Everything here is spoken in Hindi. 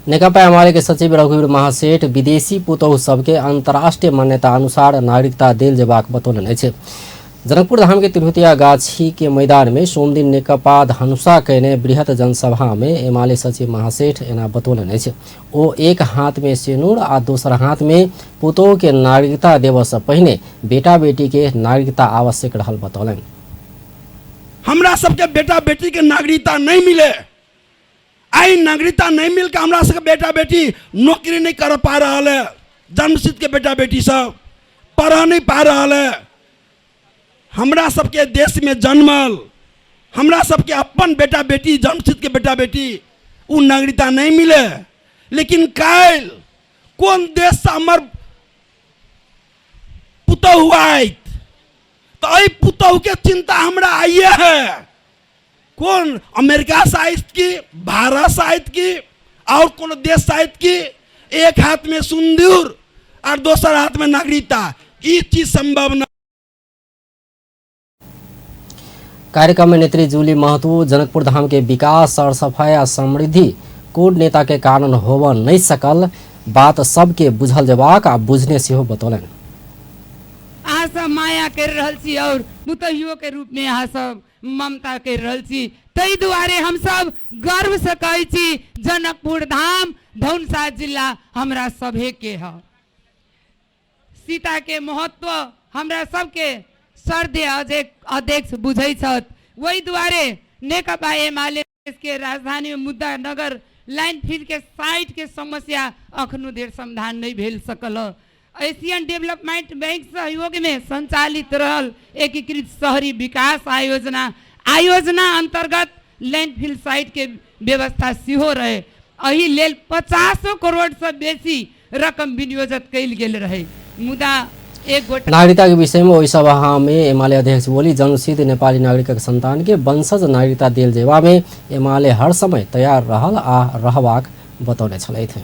नेकपा एमाले के सचिव रघुवीर महासेठ विदेशी पुतौह सबके अंतर्राष्ट्रीय मान्यता अनुसार नागरिकता देल जेबाक बतौलन अछि। जनकपुर धाम के तिरहुतिया गाछी के मैदान में सोम दिन नेकपा धनुषा कहने बृहत जनसभा में एमाले सचिव महासेठ एना बतौलन अछि। ओ एक हाथ में सेनुर आ दोसर हाथ में पुतौह के नागरिकता देव से पहिने बेटा बेटी के नागरिकता आवश्यक रहल बतौलन। हमरा सबके बेटा बेटी के नागरिकता नहीं मिले, आई नागरिकता नहीं मिल के हमरा सबके बेटा बेटी नौकरी नहीं कर पा रहा है। जन्मसिद्ध के बेटा बेटी सब पढ़ नहीं पा रहा है। हमरा सबके देश में जन्मल हमरा सबके अपन बेटा बेटी जन्मसिद्ध के बेटा बेटी उ नागरिकता नहीं मिले। लेकिन काल कौन देश से हमर पुतौह आयत तो आई पुतौह के चिंता हमरा आइए है। कौन अमेरिका से आयत की, भारत से आयत की, और कौन देश से आयत की। एक हाथ में सिंदूर और दूसर हाथ में नागरिकता, ये चीज संभव न। कार्यक्रम में नेत्री जूली महतो जनकपुर धाम के विकास और सफाई और समृद्धि कोड नेता के कारण होब नहीं सकल बात सबके बुझल जबाक आ बुझने से हो बतौलन। अहाँ सब माया कर रहल छी और पुतौहियो के रूप में अहाँ सब ममता कर रहल छी। तै दुआरे हम सब गर्व से कहै छी जनकपुर धाम धनुषा जिला हमरा सभे के है। सीता के महत्व हमरा सबके सर्दे अध्यक्ष बुझै छथि। वही दुआरे नेकपा एमाले के राजधानी में मुद्दा नगर लाइन फील्ड के साइट के समस्या अखनो देर समाधान नहीं भेल सकल। एशियन डेवलपमेंट बैंक सहयोग में संचालित रहल एकीकृत शहरी विकास आयोजना अंतर्गत लैंडफिल साइट के व्यवस्था सेहो रहे। एहि लेल 50 करोड़ से बेसी रकम विनियोजित कयल गेल रहे। मुदा नागरिकता के विषय में ओहि सभा में एमाले अध्यक्ष बोली जन्मसिद्ध नेपाली नागरिक के संतान के वंशज नागरिकता देल जेबा में एमाले हर समय तैयार रहल आ रहबाक बतौने छलथि।